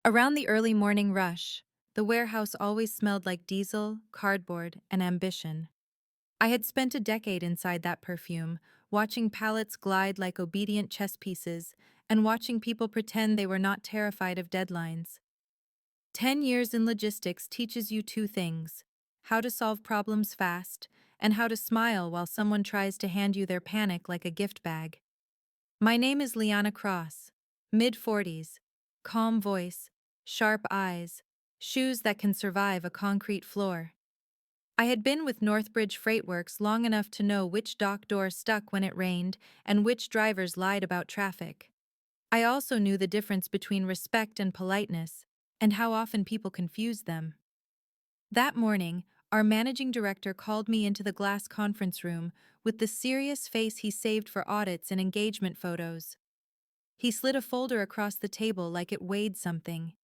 Around the early morning rush, the warehouse always smelled like diesel, cardboard, and ambition. I had spent a decade inside that perfume, watching pallets glide like obedient chess pieces, and watching people pretend they were not terrified of deadlines. 10 years in logistics teaches you two things: how to solve problems fast, and how to smile while someone tries to hand you their panic like a gift bag. My name is Liana Cross, mid-40s, calm voice, sharp eyes, shoes that can survive a concrete floor. I had been with Northbridge Freightworks long enough to know which dock door stuck when it rained and which drivers lied about traffic. I also knew the difference between respect and politeness, and how often people confuse them. That morning, our managing director called me into the glass conference room with the serious face he saved for audits and engagement photos. He slid a folder across the table like it weighed something.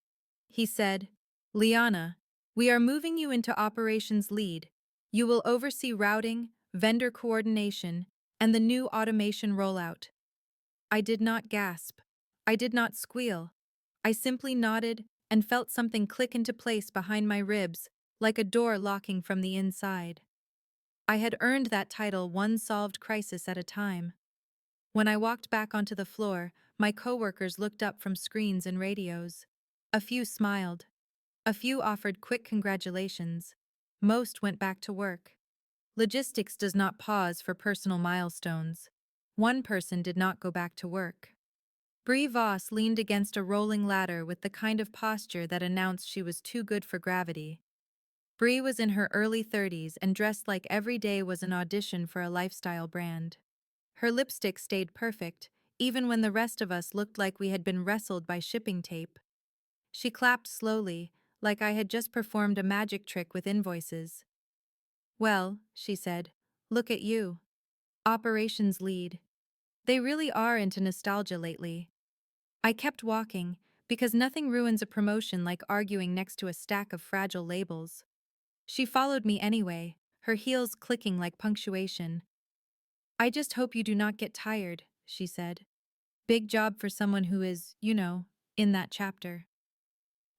He said, "Liana, we are moving you into operations lead. You will oversee routing, vendor coordination, and the new automation rollout." I did not gasp. I did not squeal. I simply nodded and felt something click into place behind my ribs, like a door locking from the inside. I had earned that title one solved crisis at a time. When I walked back onto the floor, my coworkers looked up from screens and radios. A few smiled. A few offered quick congratulations. Most went back to work. Logistics does not pause for personal milestones. One person did not go back to work. Brie Voss leaned against a rolling ladder with the kind of posture that announced she was too good for gravity. Brie was in her early 30s and dressed like every day was an audition for a lifestyle brand. Her lipstick stayed perfect, even when the rest of us looked like we had been wrestled by shipping tape. She clapped slowly, like I had just performed a magic trick with invoices. "Well," she said, "look at you. Operations lead. They really are into nostalgia lately." I kept walking, because nothing ruins a promotion like arguing next to a stack of fragile labels. She followed me anyway, her heels clicking like punctuation. "I just hope you do not get tired," she said. "Big job for someone who is, in that chapter."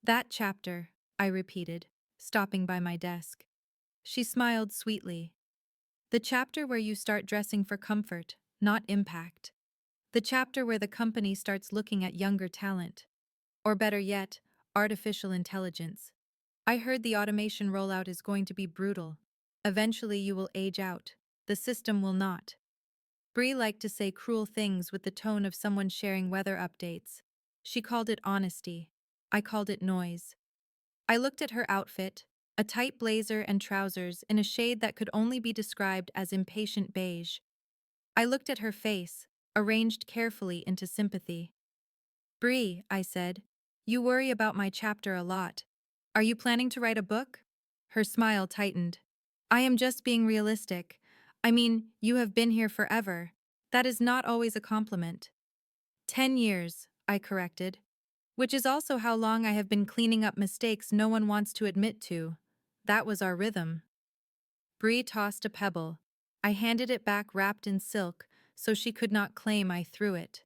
"That chapter," I repeated, stopping by my desk. She smiled sweetly. "The chapter where you start dressing for comfort, not impact. The chapter where the company starts looking at younger talent. Or better yet, artificial intelligence. I heard the automation rollout is going to be brutal. Eventually you will age out. The system will not." Bree liked to say cruel things with the tone of someone sharing weather updates. She called it honesty. I called it noise. I looked at her outfit, a tight blazer and trousers in a shade that could only be described as impatient beige. I looked at her face, arranged carefully into sympathy. "Bree," I said, "you worry about my chapter a lot. Are you planning to write a book?" Her smile tightened. "I am just being realistic. I mean, you have been here forever. That is not always a compliment." 10 years, I corrected. "Which is also how long I have been cleaning up mistakes no one wants to admit to. That was our rhythm." Bree tossed a pebble. I handed it back wrapped in silk, so she could not claim I threw it.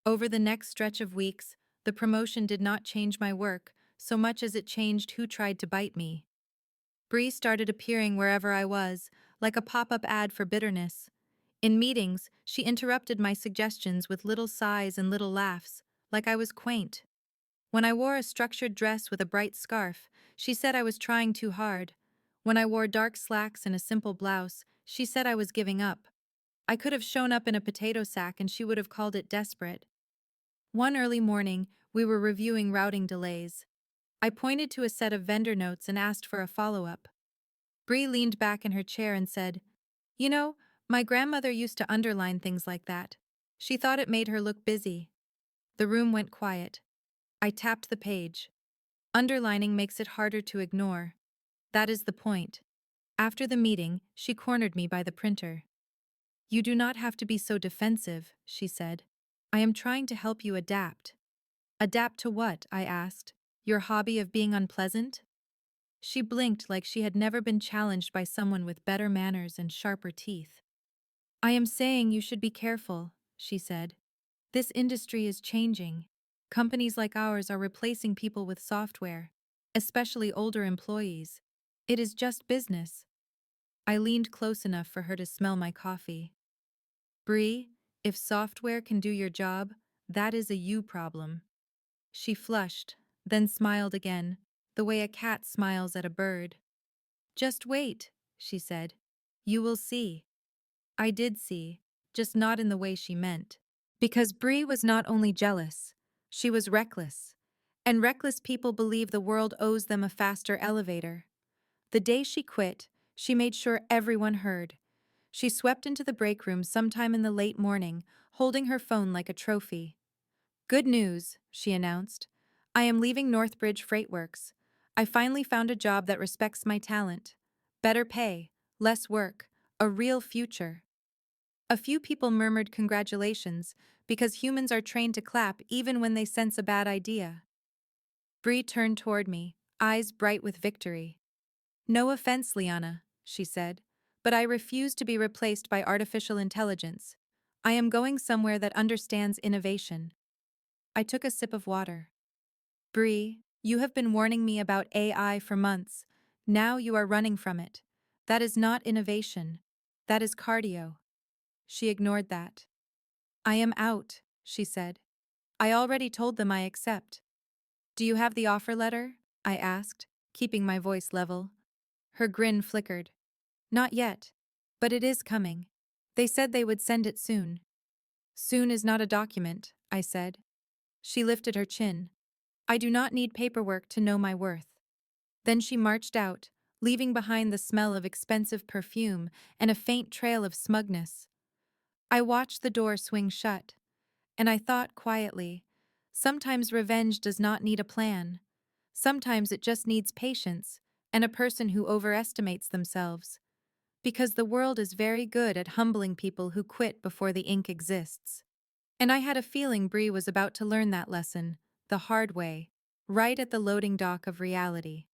Over the next stretch of weeks, the promotion did not change my work so much as it changed who tried to bite me. Bree started appearing wherever I was, like a pop-up ad for bitterness. In meetings, she interrupted my suggestions with little sighs and little laughs, like I was quaint. When I wore a structured dress with a bright scarf, she said I was trying too hard. When I wore dark slacks and a simple blouse, she said I was giving up. I could have shown up in a potato sack and she would have called it desperate. One early morning, we were reviewing routing delays. I pointed to a set of vendor notes and asked for a follow-up. Bree leaned back in her chair and said, "You know, my grandmother used to underline things like that. She thought it made her look busy." The room went quiet. I tapped the page. Underlining makes it harder to ignore. That is the point. After the meeting, she cornered me by the printer. "You do not have to be so defensive," she said. "I am trying to help you adapt." "Adapt to what?" I asked. "Your hobby of being unpleasant?" She blinked like she had never been challenged by someone with better manners and sharper teeth. "I am saying you should be careful," she said. "This industry is changing. Companies like ours are replacing people with software, especially older employees. It is just business. I leaned close enough for her to smell my coffee. Bree, if software can do your job, that is a you problem. She flushed, then smiled again, the way a cat smiles at a bird. Just wait, she said. You will see. I did see, just not in the way she meant. Because Bree was not only jealous, she was reckless. And reckless people believe the world owes them a faster elevator. The day she quit, she made sure everyone heard. She swept into the break room sometime in the late morning, holding her phone like a trophy. Good news, she announced. I am leaving Northbridge Freight Works. I finally found a job that respects my talent. Better pay, less work, a real future. A few people murmured congratulations, because humans are trained to clap even when they sense a bad idea. Bree turned toward me, eyes bright with victory. No offense, Liana, she said, but I refuse to be replaced by artificial intelligence. I am going somewhere that understands innovation. I took a sip of water. Bree, you have been warning me about AI for months. Now you are running from it. That is not innovation. That is cardio. She ignored that. I am out, she said. I already told them I accept. Do you have the offer letter? I asked, keeping my voice level. Her grin flickered. Not yet. But it is coming. They said they would send it soon. Soon is not a document, I said. She lifted her chin. I do not need paperwork to know my worth. Then she marched out, leaving behind the smell of expensive perfume and a faint trail of smugness. I watched the door swing shut, and I thought quietly, sometimes revenge does not need a plan. Sometimes it just needs patience and a person who overestimates themselves. Because the world is very good at humbling people who quit before the ink exists. And I had a feeling Bree was about to learn that lesson, the hard way, right at the loading dock of reality.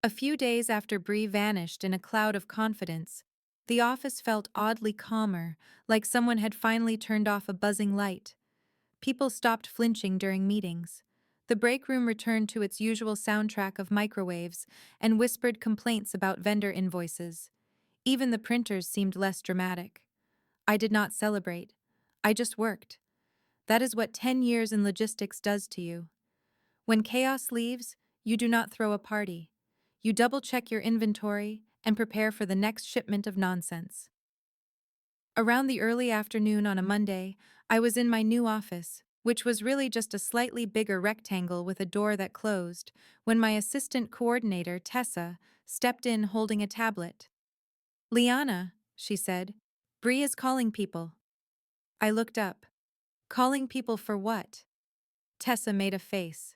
A few days after Bree vanished in a cloud of confidence, the office felt oddly calmer, like someone had finally turned off a buzzing light. People stopped flinching during meetings. The break room returned to its usual soundtrack of microwaves and whispered complaints about vendor invoices. Even the printers seemed less dramatic. I did not celebrate. I just worked. That is what 10 years in logistics does to you. When chaos leaves, you do not throw a party. You double-check your inventory and prepare for the next shipment of nonsense. Around the early afternoon on a Monday, I was in my new office, which was really just a slightly bigger rectangle with a door that closed, when my assistant coordinator, Tessa, stepped in holding a tablet. Liana, she said, Bree is calling people. I looked up. Calling people for what? Tessa made a face.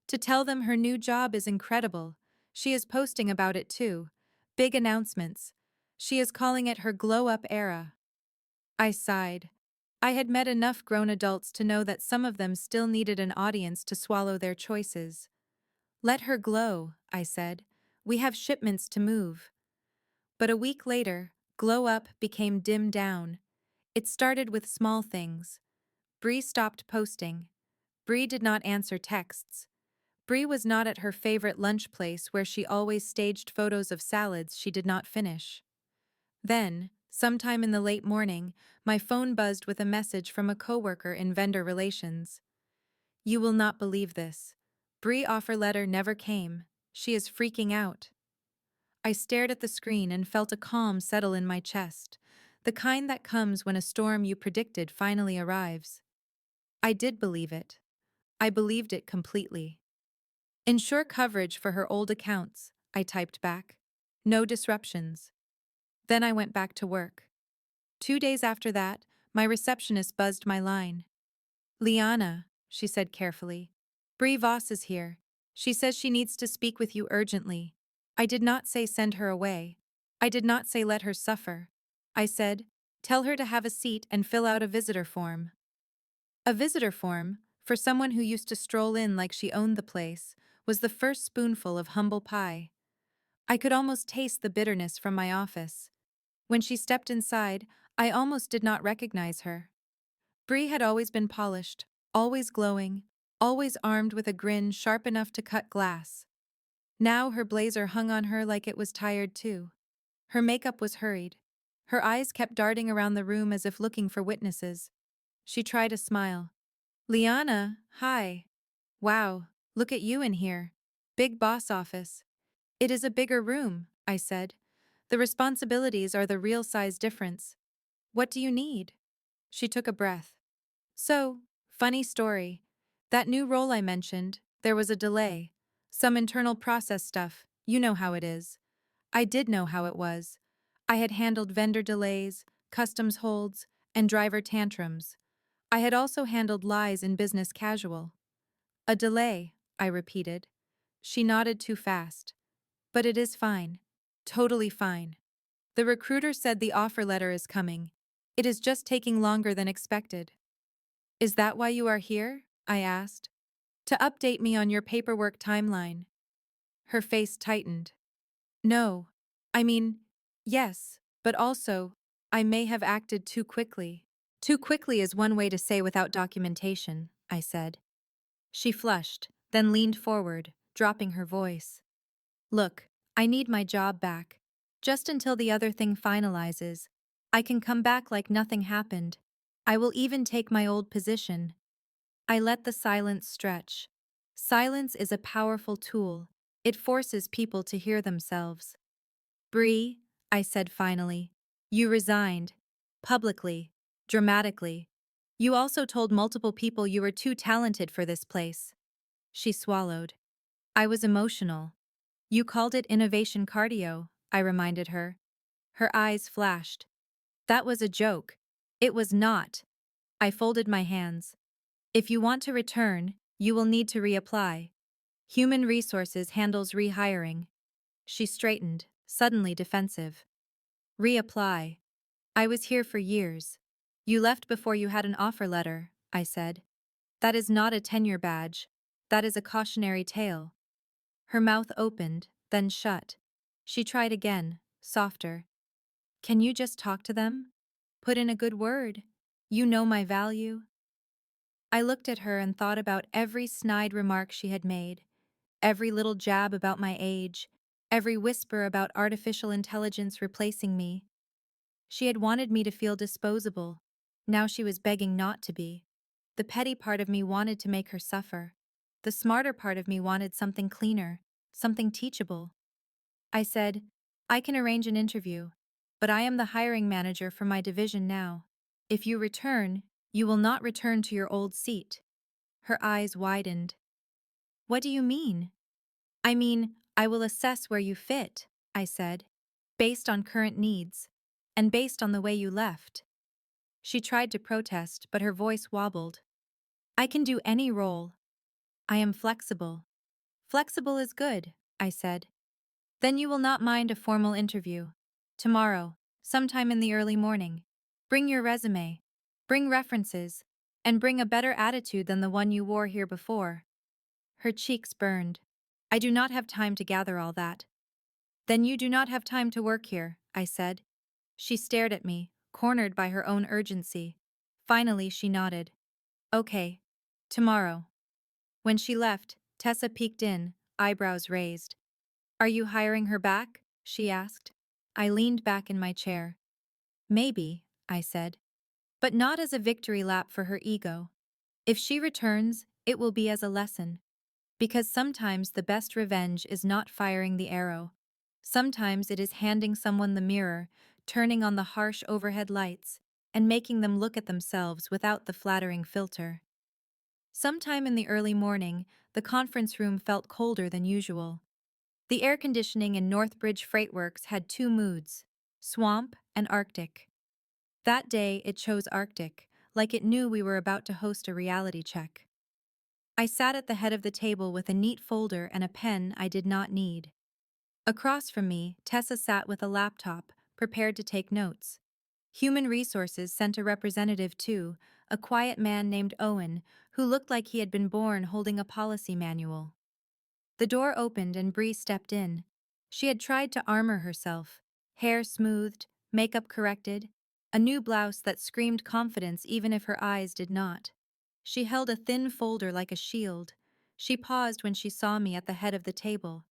To tell them her new job is incredible. She is posting about it too. Big announcements. She is calling it her glow-up era. I sighed. I had met enough grown adults to know that some of them still needed an audience to swallow their choices. Let her glow, I said. We have shipments to move. But a week later, glow up became dim down. It started with small things. Bree stopped posting. Bree did not answer texts. Bree was not at her favorite lunch place where she always staged photos of salads she did not finish. Then, sometime in the late morning, my phone buzzed with a message from a coworker in vendor relations. You will not believe this. Bree offer letter never came. She is freaking out. I stared at the screen and felt a calm settle in my chest, the kind that comes when a storm you predicted finally arrives. I did believe it. I believed it completely. Ensure coverage for her old accounts, I typed back. No disruptions. Then I went back to work. 2 days after that, my receptionist buzzed my line. Liana, she said carefully. Bree Voss is here. She says she needs to speak with you urgently. I did not say send her away. I did not say let her suffer. I said, tell her to have a seat and fill out a visitor form. A visitor form, for someone who used to stroll in like she owned the place, was the first spoonful of humble pie. I could almost taste the bitterness from my office. When she stepped inside, I almost did not recognize her. Bree had always been polished, always glowing, always armed with a grin sharp enough to cut glass. Now her blazer hung on her like it was tired too. Her makeup was hurried. Her eyes kept darting around the room as if looking for witnesses. She tried a smile. Liana, hi. Wow, look at you in here. Big boss office. It is a bigger room, I said. The responsibilities are the real size difference. What do you need? She took a breath. So, funny story. That new role I mentioned, there was a delay. Some internal process stuff, you know how it is. I did know how it was. I had handled vendor delays, customs holds, and driver tantrums. I had also handled lies in business casual. A delay, I repeated. She nodded too fast. But it is fine. Totally fine. The recruiter said the offer letter is coming. It is just taking longer than expected. Is that why you are here? I asked. To update me on your paperwork timeline. Her face tightened. No. I mean, yes, but also, I may have acted too quickly. Too quickly is one way to say without documentation, I said. She flushed, then leaned forward, dropping her voice. Look, I need my job back. Just until the other thing finalizes. I can come back like nothing happened. I will even take my old position. I let the silence stretch. Silence is a powerful tool. It forces people to hear themselves. Bree, I said finally, you resigned. Publicly. Dramatically. You also told multiple people you were too talented for this place. She swallowed. I was emotional. You called it innovation cardio, I reminded her. Her eyes flashed. That was a joke. It was not. I folded my hands. If you want to return, you will need to reapply. Human Resources handles rehiring. She straightened, suddenly defensive. Reapply. I was here for years. You left before you had an offer letter, I said. That is not a tenure badge. That is a cautionary tale. Her mouth opened, then shut. She tried again, softer. Can you just talk to them? Put in a good word. You know my value. I looked at her and thought about every snide remark she had made, every little jab about my age, every whisper about artificial intelligence replacing me. She had wanted me to feel disposable. Now she was begging not to be. The petty part of me wanted to make her suffer. The smarter part of me wanted something cleaner, something teachable. I said, I can arrange an interview, but I am the hiring manager for my division now. If you return, you will not return to your old seat. Her eyes widened. What do you mean? I mean, I will assess where you fit, I said, based on current needs, and based on the way you left. She tried to protest, but her voice wobbled. I can do any role. I am flexible. Flexible is good, I said. Then you will not mind a formal interview. Tomorrow, sometime in the early morning. Bring your resume. Bring references. And bring a better attitude than the one you wore here before. Her cheeks burned. I do not have time to gather all that. Then you do not have time to work here, I said. She stared at me, cornered by her own urgency. Finally, she nodded. Okay. Tomorrow. When she left, Tessa peeked in, eyebrows raised. Are you hiring her back? She asked. I leaned back in my chair. Maybe, I said. But not as a victory lap for her ego. If she returns, it will be as a lesson. Because sometimes the best revenge is not firing the arrow. Sometimes it is handing someone the mirror, turning on the harsh overhead lights, and making them look at themselves without the flattering filter. Sometime in the early morning, the conference room felt colder than usual. The air conditioning in Northbridge Freightworks had two moods, swamp and Arctic. That day it chose Arctic, like it knew we were about to host a reality check. I sat at the head of the table with a neat folder and a pen I did not need. Across from me, Tessa sat with a laptop, prepared to take notes. Human Resources sent a representative too, a quiet man named Owen, who looked like he had been born holding a policy manual. The door opened and Bree stepped in. She had tried to armor herself, hair smoothed, makeup corrected, a new blouse that screamed confidence even if her eyes did not. She held a thin folder like a shield. She paused when she saw me at the head of the table.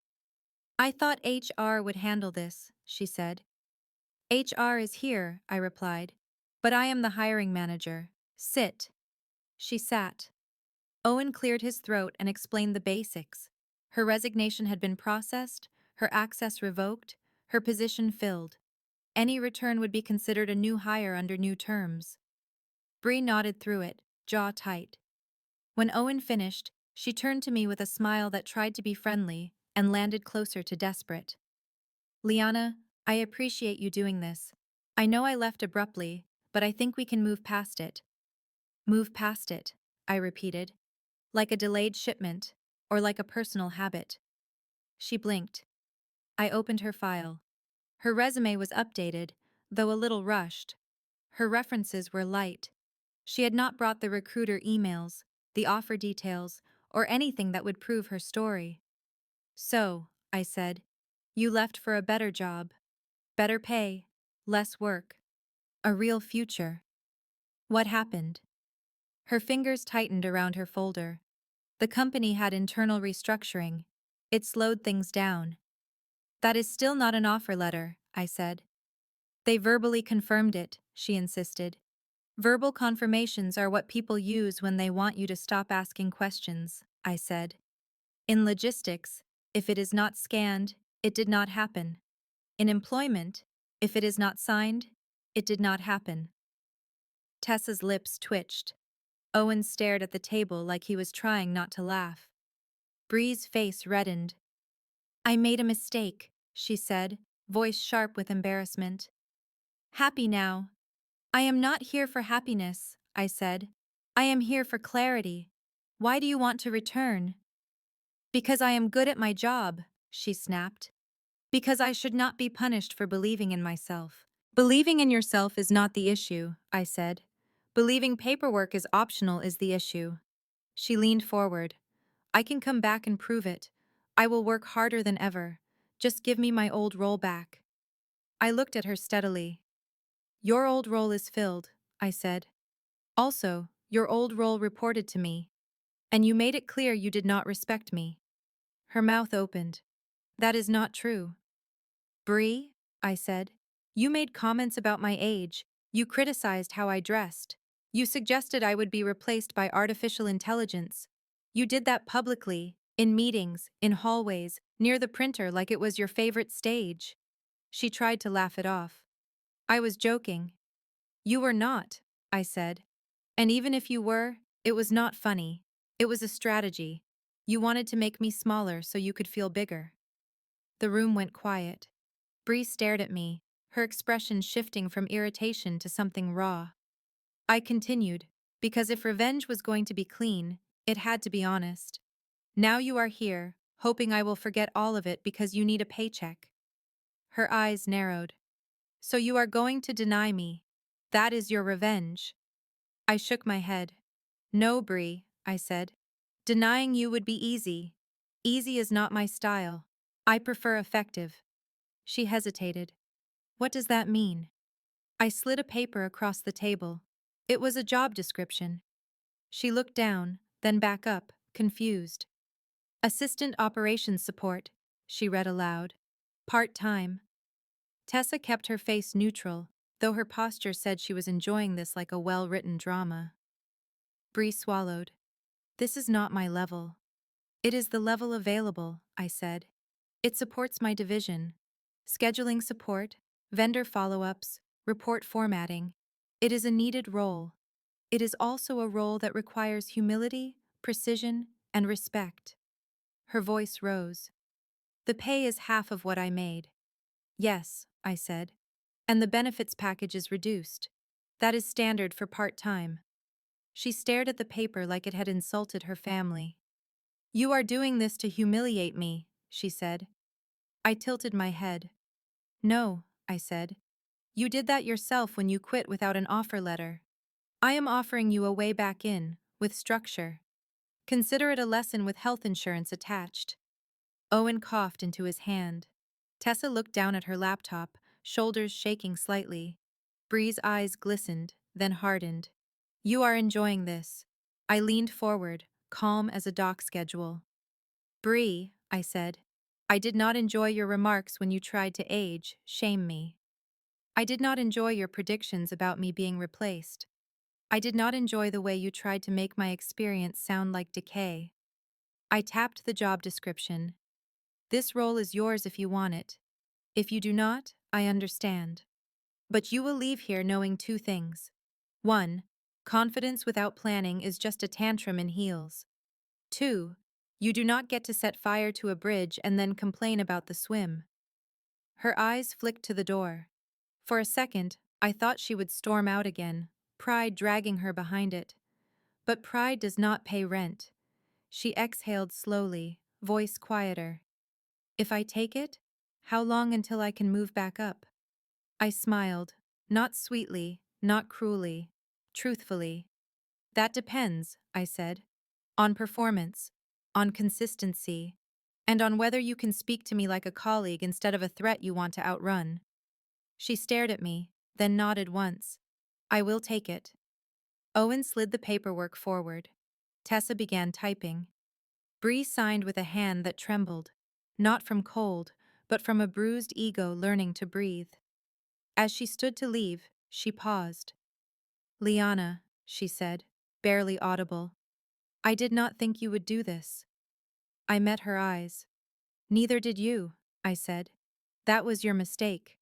"I thought HR would handle this," she said. "HR is here," I replied. "But I am the hiring manager. Sit." She sat. Owen cleared his throat and explained the basics. Her resignation had been processed, her access revoked, her position filled. Any return would be considered a new hire under new terms. Bree nodded through it, jaw tight. When Owen finished, she turned to me with a smile that tried to be friendly and landed closer to desperate. "Liana, I appreciate you doing this. I know I left abruptly, but I think we can move past it." "Move past it," I repeated. "Like a delayed shipment, or like a personal habit." She blinked. I opened her file. Her resume was updated, though a little rushed. Her references were light. She had not brought the recruiter emails, the offer details, or anything that would prove her story. "So," I said, "you left for a better job. Better pay, less work, a real future. What happened?" Her fingers tightened around her folder. "The company had internal restructuring. It slowed things down." "That is still not an offer letter," I said. "They verbally confirmed it," she insisted. "Verbal confirmations are what people use when they want you to stop asking questions," I said. "In logistics, if it is not scanned, it did not happen. In employment, if it is not signed, it did not happen." Tessa's lips twitched. Owen stared at the table like he was trying not to laugh. Bree's face reddened. "I made a mistake," she said, voice sharp with embarrassment. "Happy now." "I am not here for happiness," I said. "I am here for clarity. Why do you want to return?" "Because I am good at my job," she snapped. "Because I should not be punished for believing in myself." "Believing in yourself is not the issue," I said. "Believing paperwork is optional is the issue." She leaned forward. "I can come back and prove it. I will work harder than ever. Just give me my old role back." I looked at her steadily. "Your old role is filled," I said. "Also, your old role reported to me. And you made it clear you did not respect me." Her mouth opened. "That is not true." "Bree," I said, "you made comments about my age. You criticized how I dressed. You suggested I would be replaced by artificial intelligence. You did that publicly, in meetings, in hallways, near the printer like it was your favorite stage." She tried to laugh it off. "I was joking." "You were not," I said. "And even if you were, it was not funny. It was a strategy. You wanted to make me smaller so you could feel bigger." The room went quiet. Bree stared at me, her expression shifting from irritation to something raw. I continued, "Because if revenge was going to be clean, it had to be honest. Now you are here, hoping I will forget all of it because you need a paycheck." Her eyes narrowed. "So you are going to deny me. That is your revenge." I shook my head. "No, Bree," I said. "Denying you would be easy. Easy is not my style. I prefer effective." She hesitated. "What does that mean?" I slid a paper across the table. It was a job description. She looked down, then back up, confused. "Assistant Operations Support," she read aloud. "Part-time." Tessa kept her face neutral, though her posture said she was enjoying this like a well-written drama. Bree swallowed. "This is not my level." "It is the level available," I said. "It supports my division. Scheduling support, vendor follow-ups, report formatting. It is a needed role. It is also a role that requires humility, precision, and respect." Her voice rose. "The pay is half of what I made." "Yes," I said. "And the benefits package is reduced. That is standard for part-time." She stared at the paper like it had insulted her family. "You are doing this to humiliate me," she said. I tilted my head. "No," I said. "You did that yourself when you quit without an offer letter. I am offering you a way back in, with structure. Consider it a lesson with health insurance attached." Owen coughed into his hand. Tessa looked down at her laptop, shoulders shaking slightly. Bree's eyes glistened, then hardened. "You are enjoying this." I leaned forward, calm as a dock schedule. Bree, I said, I did not enjoy your remarks when you tried to shame me. I did not enjoy your predictions about me being replaced. I did not enjoy the way you tried to make my experience sound like decay. I tapped the job description. This role is yours if you want it. If you do not, I understand. But you will leave here knowing two things. 1. Confidence without planning is just a tantrum in heels. 2. You do not get to set fire to a bridge and then complain about the swim. Her eyes flicked to the door. For a second, I thought she would storm out again, pride dragging her behind it. But pride does not pay rent. She exhaled slowly, voice quieter. If I take it, how long until I can move back up? I smiled, not sweetly, not cruelly, truthfully. That depends, I said. On performance, on consistency, and on whether you can speak to me like a colleague instead of a threat you want to outrun. She stared at me, then nodded once. I will take it. Owen slid the paperwork forward. Tessa began typing. Bree signed with a hand that trembled, not from cold, but from a bruised ego learning to breathe. As she stood to leave, she paused. Liana, she said, barely audible. I did not think you would do this. I met her eyes. Neither did you, I said. That was your mistake.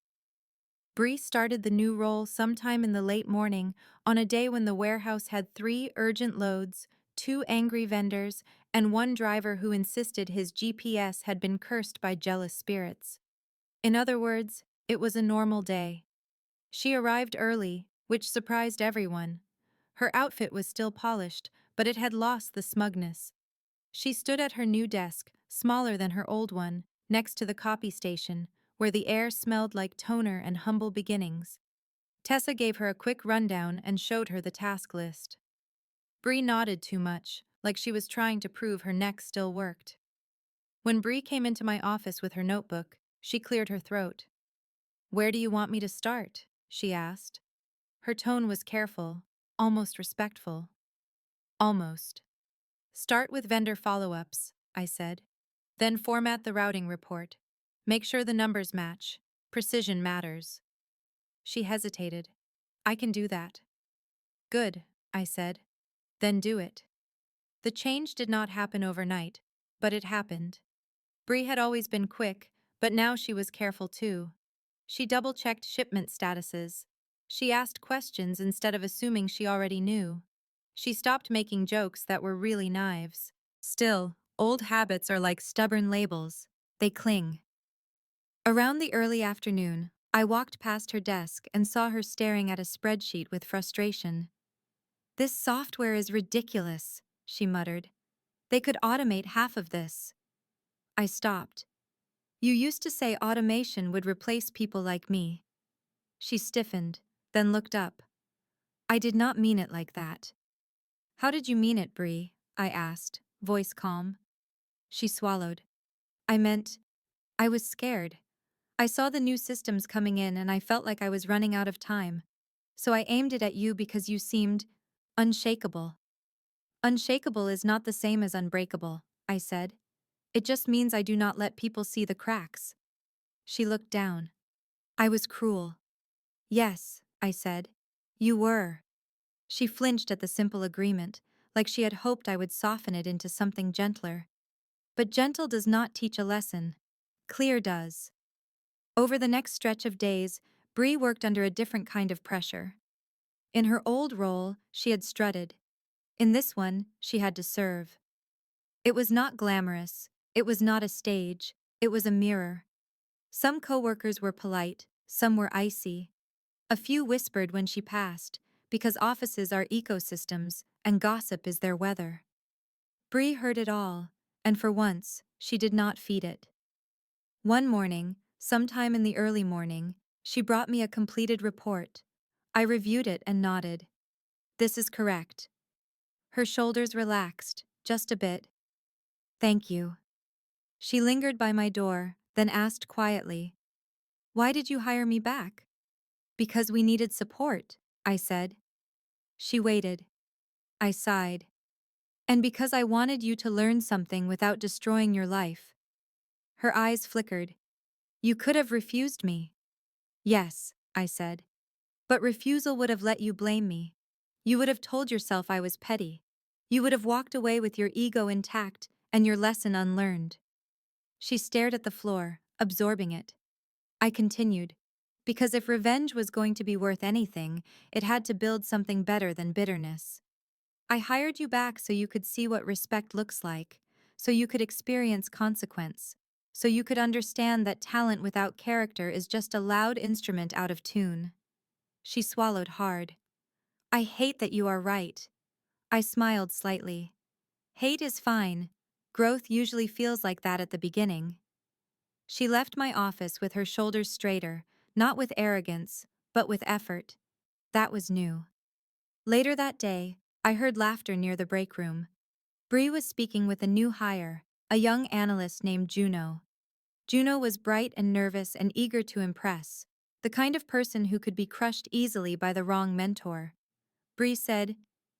Bree started the new role sometime in the late morning on a day when the warehouse had 3 urgent loads, 2 angry vendors, and 1 driver who insisted his GPS had been cursed by jealous spirits. In other words, it was a normal day. She arrived early, which surprised everyone. Her outfit was still polished, but it had lost the smugness. She stood at her new desk, smaller than her old one, next to the copy station, where the air smelled like toner and humble beginnings. Tessa gave her a quick rundown and showed her the task list. Bree nodded too much, like she was trying to prove her neck still worked. When Bree came into my office with her notebook, she cleared her throat. "Where do you want me to start?" she asked. Her tone was careful, almost respectful. Almost. "Start with vendor follow-ups," I said. "Then format the routing report. Make sure the numbers match. Precision matters." She hesitated. "I can do that." "Good," I said. "Then do it." The change did not happen overnight, but it happened. Bree had always been quick, but now she was careful too. She double-checked shipment statuses. She asked questions instead of assuming she already knew. She stopped making jokes that were really knives. Still, old habits are like stubborn labels. They cling. Around the early afternoon, I walked past her desk and saw her staring at a spreadsheet with frustration. "This software is ridiculous," she muttered. "They could automate half of this." I stopped. "You used to say automation would replace people like me." She stiffened, then looked up. "I did not mean it like that." "How did you mean it, Bree?" I asked, voice calm. She swallowed. "I meant, I was scared. I saw the new systems coming in and I felt like I was running out of time. So I aimed it at you because you seemed unshakable." "Unshakable is not the same as unbreakable," I said. "It just means I do not let people see the cracks." She looked down. "I was cruel." "Yes," I said. "You were." She flinched at the simple agreement, like she had hoped I would soften it into something gentler. But gentle does not teach a lesson. Clear does. Over the next stretch of days, Bree worked under a different kind of pressure. In her old role, she had strutted. In this one, she had to serve. It was not glamorous. It was not a stage. It was a mirror. Some coworkers were polite, some were icy. A few whispered when she passed, because offices are ecosystems and gossip is their weather. Bree heard it all, and for once, she did not feed it. One morning, sometime in the early morning, she brought me a completed report. I reviewed it and nodded. "This is correct." Her shoulders relaxed, just a bit. "Thank you." She lingered by my door, then asked quietly, "Why did you hire me back?" "Because we needed support," I said. She waited. I sighed. And because I wanted you to learn something without destroying your life. Her eyes flickered. You could have refused me. Yes, I said. But refusal would have let you blame me. You would have told yourself I was petty. You would have walked away with your ego intact and your lesson unlearned. She stared at the floor, absorbing it. I continued. Because if revenge was going to be worth anything, it had to build something better than bitterness. I hired you back so you could see what respect looks like, so you could experience consequence, so you could understand that talent without character is just a loud instrument out of tune. She swallowed hard. I hate that you are right. I smiled slightly. Hate is fine. Growth usually feels like that at the beginning. She left my office with her shoulders straighter, not with arrogance, but with effort. That was new. Later that day, I heard laughter near the break room. Bree was speaking with a new hire, a young analyst named Juno. Juno was bright and nervous and eager to impress, the kind of person who could be crushed easily by the wrong mentor. Bree said,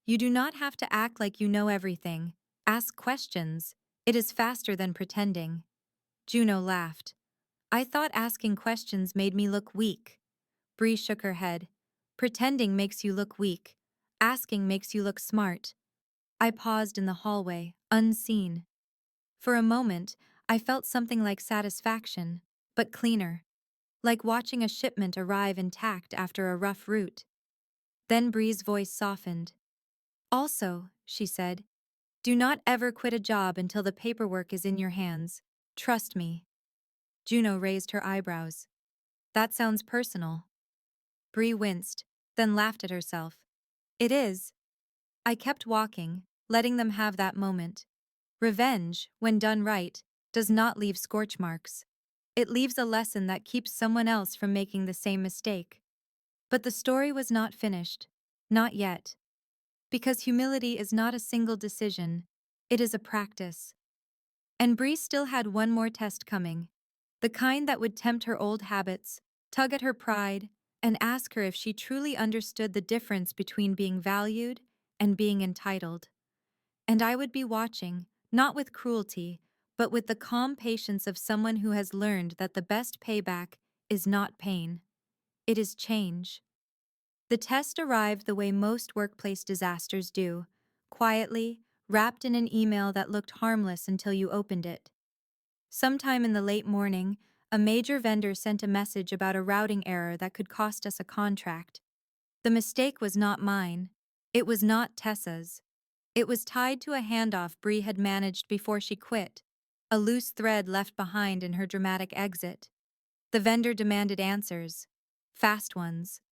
"You do not have to act like you know everything. Ask questions. It is faster than pretending." Juno laughed. I thought asking questions made me look weak. Bree shook her head. Pretending makes you look weak. Asking makes you look smart. I paused in the hallway, unseen. For a moment, I felt something like satisfaction, but cleaner. Like watching a shipment arrive intact after a rough route. Then Bree's voice softened. Also, she said, do not ever quit a job until the paperwork is in your hands. Trust me. Juno raised her eyebrows. That sounds personal. Bree winced, then laughed at herself. It is. I kept walking, letting them have that moment. Revenge, when done right, does not leave scorch marks. It leaves a lesson that keeps someone else from making the same mistake. But the story was not finished. Not yet. Because humility is not a single decision, it is a practice. And Bree still had one more test coming. The kind that would tempt her old habits, tug at her pride, and ask her if she truly understood the difference between being valued and being entitled. And I would be watching, not with cruelty, but with the calm patience of someone who has learned that the best payback is not pain. It is change. The test arrived the way most workplace disasters do, quietly, wrapped in an email that looked harmless until you opened it. Sometime in the late morning, a major vendor sent a message about a routing error that could cost us a contract. The mistake was not mine. It was not Tessa's. It was tied to a handoff Bree had managed before she quit, a loose thread left behind in her dramatic exit. The vendor demanded answers. Fast ones.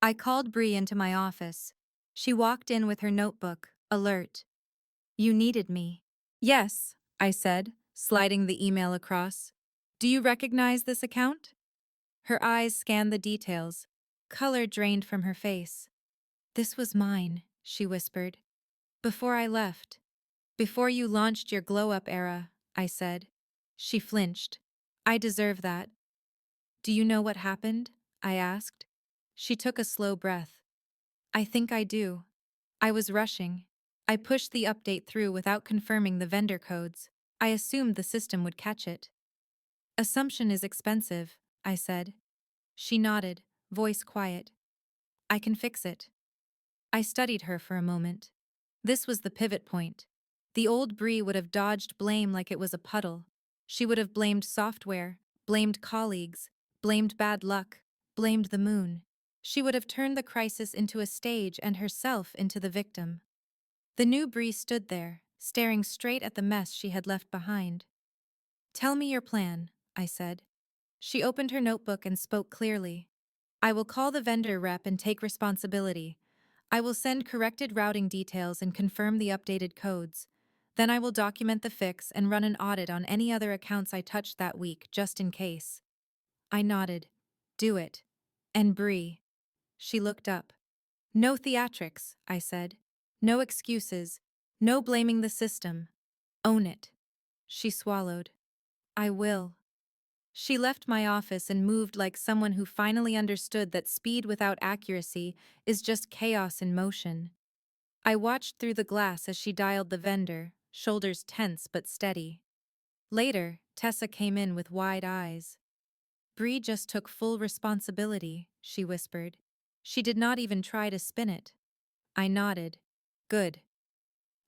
I called Bree into my office. She walked in with her notebook, alert. You needed me. Yes, I said, sliding the email across. Do you recognize this account? Her eyes scanned the details. Color drained from her face. This was mine, she whispered. Before I left. Before you launched your glow-up era, I said. She flinched. I deserve that. Do you know what happened? I asked. She took a slow breath. I think I do. I was rushing. I pushed the update through without confirming the vendor codes. I assumed the system would catch it. Assumption is expensive, I said. She nodded, voice quiet. I can fix it. I studied her for a moment. This was the pivot point. The old Bree would have dodged blame like it was a puddle. She would have blamed software, blamed colleagues, blamed bad luck, blamed the moon. She would have turned the crisis into a stage and herself into the victim. The new Bree stood there, staring straight at the mess she had left behind. Tell me your plan, I said. She opened her notebook and spoke clearly. I will call the vendor rep and take responsibility. I will send corrected routing details and confirm the updated codes. Then I will document the fix and run an audit on any other accounts I touched that week, just in case. I nodded. Do it. And Bree. She looked up. No theatrics, I said. No excuses. No blaming the system. Own it. She swallowed. I will. She left my office and moved like someone who finally understood that speed without accuracy is just chaos in motion. I watched through the glass as she dialed the vendor, shoulders tense but steady. Later, Tessa came in with wide eyes. Bree just took full responsibility, she whispered. She did not even try to spin it. I nodded. Good.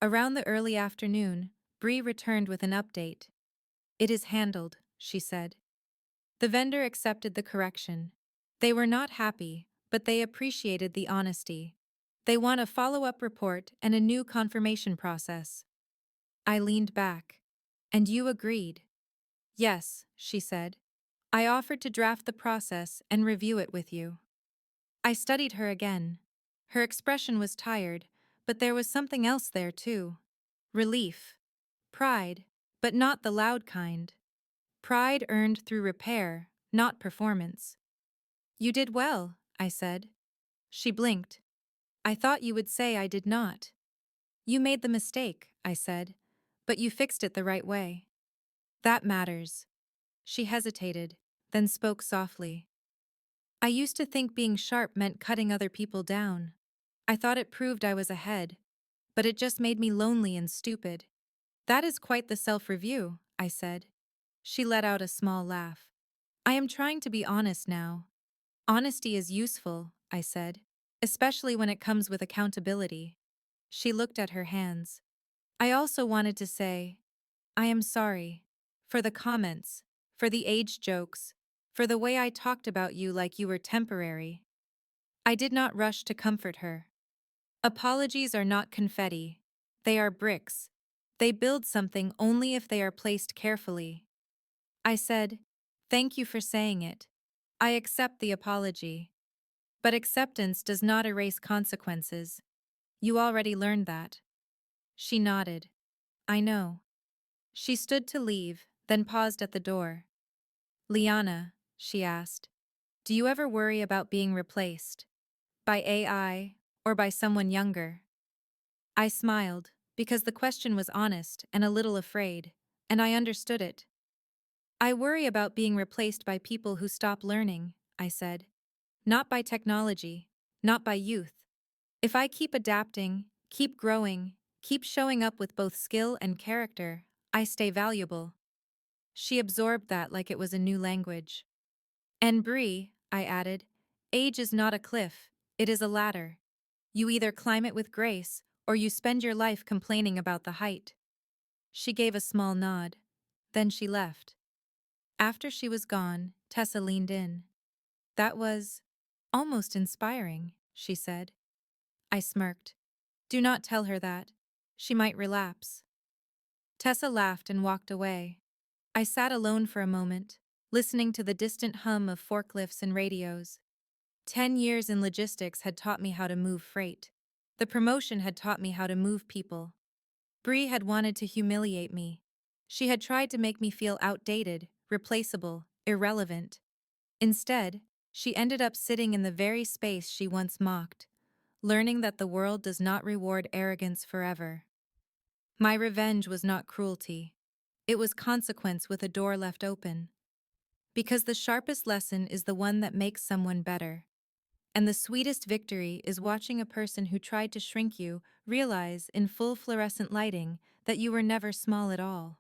Around the early afternoon, Bree returned with an update. It is handled, she said. The vendor accepted the correction. They were not happy, but they appreciated the honesty. They want a follow-up report and a new confirmation process. I leaned back. And you agreed? Yes, she said. I offered to draft the process and review it with you. I studied her again. Her expression was tired, but there was something else there too. Relief. Pride, but not the loud kind. Pride earned through repair, not performance. You did well, I said. She blinked. I thought you would say I did not. You made the mistake, I said, but you fixed it the right way. That matters. She hesitated, then spoke softly. I used to think being sharp meant cutting other people down. I thought it proved I was ahead, but it just made me lonely and stupid. That is quite the self-review, I said. She let out a small laugh. I am trying to be honest now. Honesty is useful, I said, especially when it comes with accountability. She looked at her hands. I also wanted to say, I am sorry. For the comments, for the age jokes, for the way I talked about you like you were temporary. I did not rush to comfort her. Apologies are not confetti. They are bricks. They build something only if they are placed carefully. I said, thank you for saying it. I accept the apology. But acceptance does not erase consequences. You already learned that. She nodded. I know. She stood to leave, then paused at the door. Liana, she asked, do you ever worry about being replaced? By AI, or by someone younger? I smiled, because the question was honest and a little afraid, and I understood it. I worry about being replaced by people who stop learning, I said. Not by technology, not by youth. If I keep adapting, keep growing, keep showing up with both skill and character, I stay valuable. She absorbed that like it was a new language. And Bree, I added, age is not a cliff, it is a ladder. You either climb it with grace, or you spend your life complaining about the height. She gave a small nod. Then she left. After she was gone, Tessa leaned in. That was almost inspiring, she said. I smirked. Do not tell her that. She might relapse. Tessa laughed and walked away. I sat alone for a moment, listening to the distant hum of forklifts and radios. 10 years in logistics had taught me how to move freight. The promotion had taught me how to move people. Bree had wanted to humiliate me. She had tried to make me feel outdated, replaceable, irrelevant. Instead, she ended up sitting in the very space she once mocked, learning that the world does not reward arrogance forever. My revenge was not cruelty. It was consequence with a door left open. Because the sharpest lesson is the one that makes someone better. And the sweetest victory is watching a person who tried to shrink you realize in full fluorescent lighting that you were never small at all.